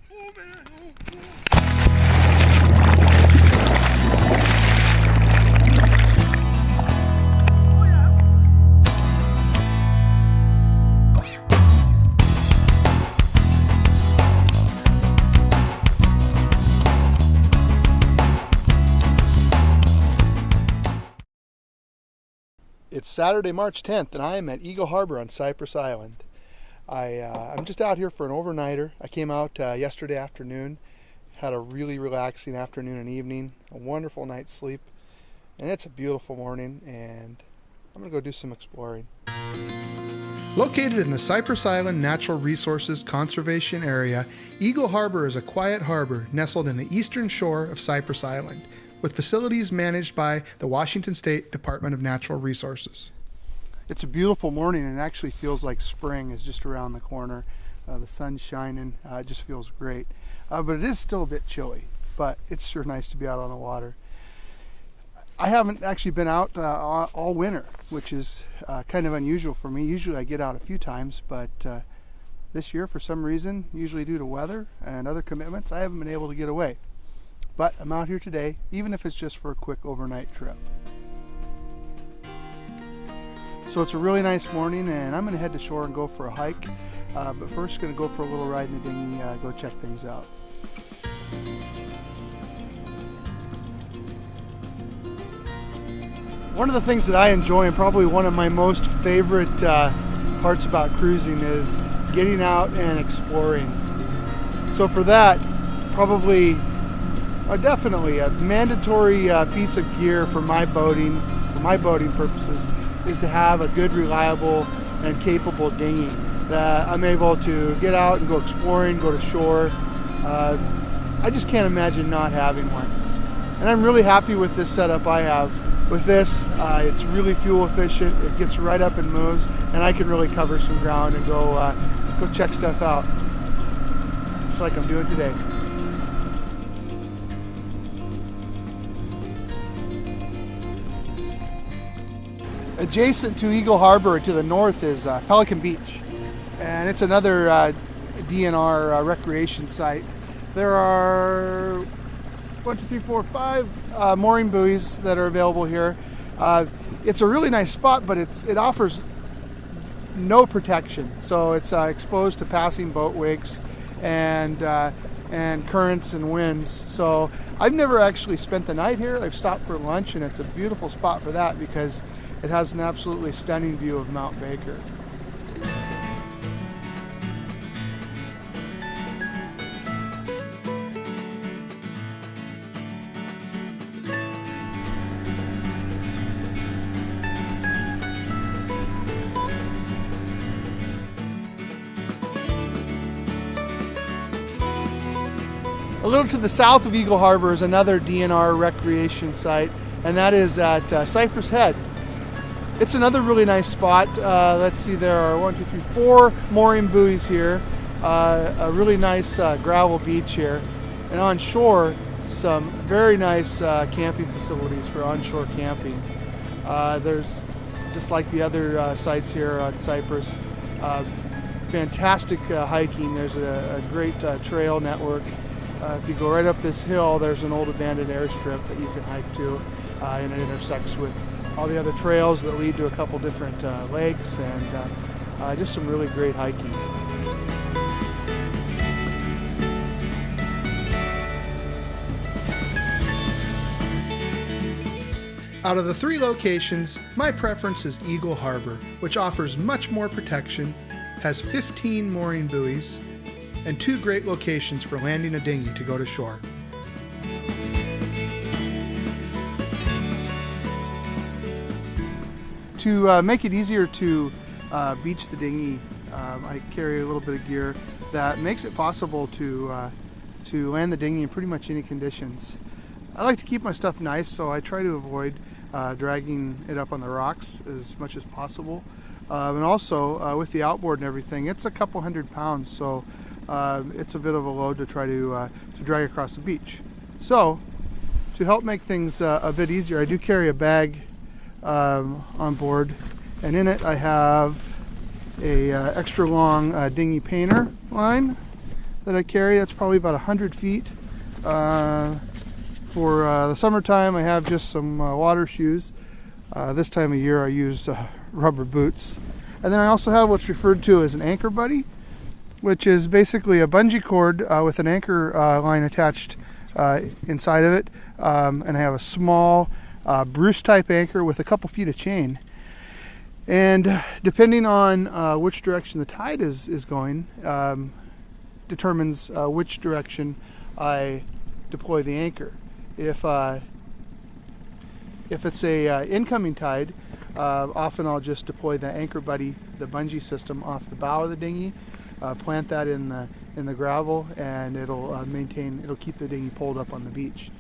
It's Saturday, March 10th, and I am at Eagle Harbor on Cypress Island. I'm just out here for an overnighter. I came out yesterday afternoon, had a really relaxing afternoon and evening, a wonderful night's sleep, and it's a beautiful morning, and I'm going to go do some exploring. Located in the Cypress Island Natural Resources Conservation Area, Eagle Harbor is a quiet harbor nestled in the eastern shore of Cypress Island, with facilities managed by the Washington State Department of Natural Resources. It's a beautiful morning, and it actually feels like spring is just around the corner. The sun's shining, it just feels great. But it is still a bit chilly, but it's sure nice to be out on the water. I haven't actually been out all winter, which is kind of unusual for me. Usually I get out a few times, but this year for some reason, usually due to weather and other commitments, I haven't been able to get away. But I'm out here today, even if it's just for a quick overnight trip. So it's a really nice morning, and I'm going to head to shore and go for a hike. But first, going to go for a little ride in the dinghy, go check things out. One of the things that I enjoy, and probably one of my most favorite parts about cruising, is getting out and exploring. So for that, probably definitely a mandatory piece of gear for my boating purposes is to have a good, reliable, and capable dinghy that I'm able to get out and go exploring, go to shore. I just can't imagine not having one. And I'm really happy with this setup I have. With this, it's really fuel efficient, it gets right up and moves, and I can really cover some ground and go check stuff out, just like I'm doing today. Adjacent to Eagle Harbor to the north is Pelican Beach, and it's another DNR recreation site. There are 5 mooring buoys that are available here. It's a really nice spot, but it offers no protection, so it's exposed to passing boat wakes and currents and winds. So I've never actually spent the night here. I've stopped for lunch, and it's a beautiful spot for that because it has an absolutely stunning view of Mount Baker. A little to the south of Eagle Harbor is another DNR recreation site, and that is at Cypress Head. It's another really nice spot. Let's see, there are 4 mooring buoys here, a really nice gravel beach here, and on shore some very nice camping facilities for onshore camping. There's, just like the other sites here on Cypress, fantastic hiking. There's a great trail network. If you go right up this hill, there's an old abandoned airstrip that you can hike to, and it intersects with all the other trails that lead to a couple different lakes, and just some really great hiking. Out of the 3 locations, my preference is Eagle Harbor, which offers much more protection, has 15 mooring buoys, and 2 great locations for landing a dinghy to go to shore. To make it easier to beach the dinghy, I carry a little bit of gear that makes it possible to land the dinghy in pretty much any conditions. I like to keep my stuff nice, so I try to avoid dragging it up on the rocks as much as possible. And also with the outboard and everything, it's a couple hundred pounds, so it's a bit of a load to try to drag across the beach. So to help make things a bit easier, I do carry a bag on board, and in it I have a extra long dinghy painter line that I carry. That's probably about 100 feet. For the summertime, I have just some water shoes. This time of year, I use rubber boots. And then I also have what's referred to as an anchor buddy, which is basically a bungee cord with an anchor line attached inside of it. And I have a small Bruce type anchor with a couple feet of chain. And depending on which direction the tide is going, determines which direction I deploy the anchor. If it's a incoming tide, often I'll just deploy the anchor buddy, the bungee system, off the bow of the dinghy, plant that in the gravel, and it'll keep the dinghy pulled up on the beach.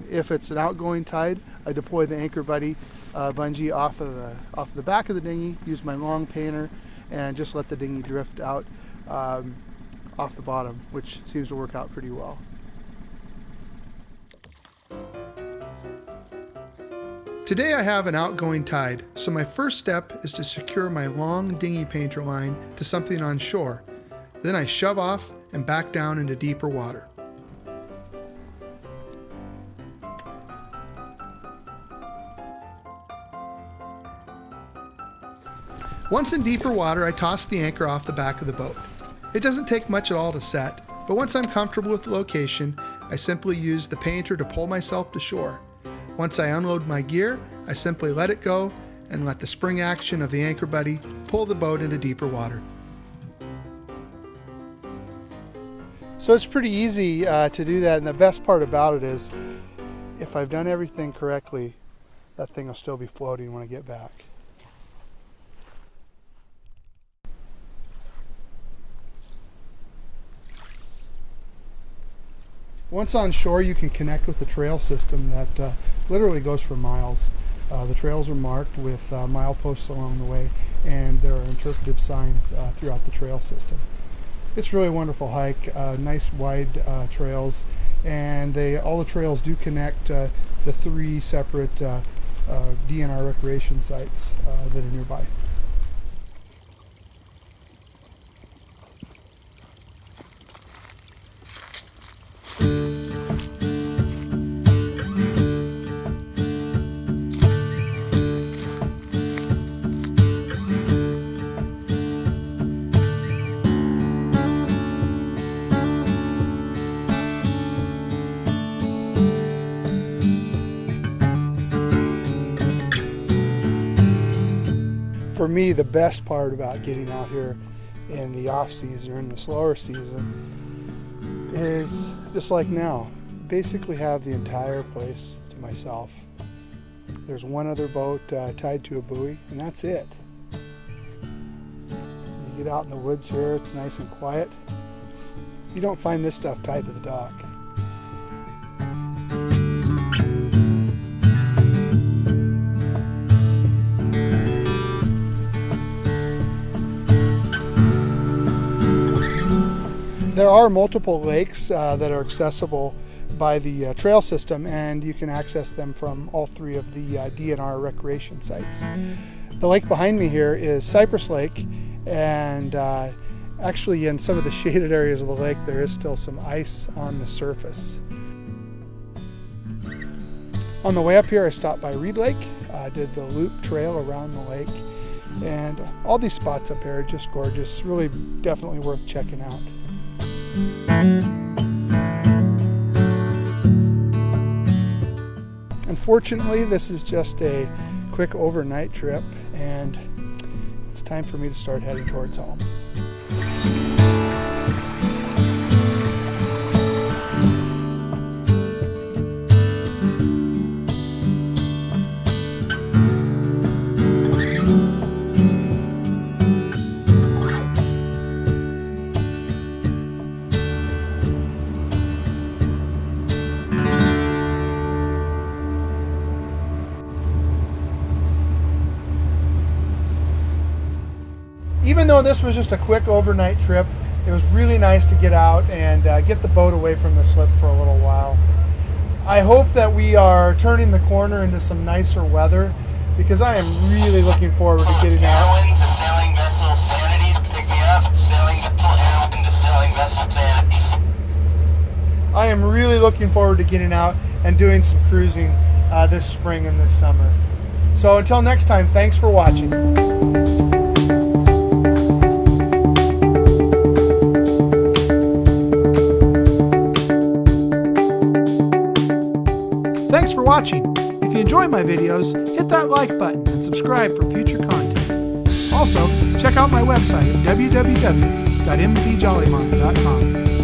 If it's an outgoing tide, I deploy the anchor buddy bungee off the back of the dinghy, use my long painter, and just let the dinghy drift out off the bottom, which seems to work out pretty well. Today I have an outgoing tide, so my first step is to secure my long dinghy painter line to something on shore. Then I shove off and back down into deeper water. Once in deeper water, I toss the anchor off the back of the boat. It doesn't take much at all to set, but once I'm comfortable with the location, I simply use the painter to pull myself to shore. Once I unload my gear, I simply let it go and let the spring action of the anchor buddy pull the boat into deeper water. So it's pretty easy to do that, and the best part about it is if I've done everything correctly, that thing will still be floating when I get back. Once on shore, you can connect with the trail system that literally goes for miles. The trails are marked with mileposts along the way, and there are interpretive signs throughout the trail system. It's really a wonderful hike, nice wide trails, and all the trails do connect the 3 separate DNR recreation sites that are nearby. For me, the best part about getting out here in the off season or in the slower season is just like now, basically have the entire place to myself. There's one other boat tied to a buoy, and that's it. You get out in the woods here, it's nice and quiet. You don't find this stuff tied to the dock. There are multiple lakes that are accessible by the trail system, and you can access them from all 3 of the DNR recreation sites. The lake behind me here is Cypress Lake, and actually in some of the shaded areas of the lake there is still some ice on the surface. On the way up here I stopped by Reed Lake, did the loop trail around the lake, and all these spots up here are just gorgeous, really definitely worth checking out. Unfortunately, this is just a quick overnight trip, and it's time for me to start heading towards home. Even though this was just a quick overnight trip, it was really nice to get out and get the boat away from the slip for a little while. I hope that we are turning the corner into some nicer weather, because I am really looking forward to getting out. Sailing vessel Sanity, pick me up. Sailing vessel Sailing vessel Sanity. am really looking forward to getting out and doing some cruising this spring and this summer. So until next time, thanks for watching. Thanks for watching. If you enjoy my videos, hit that like button and subscribe for future content. Also, check out my website at www.mvjollymon.com.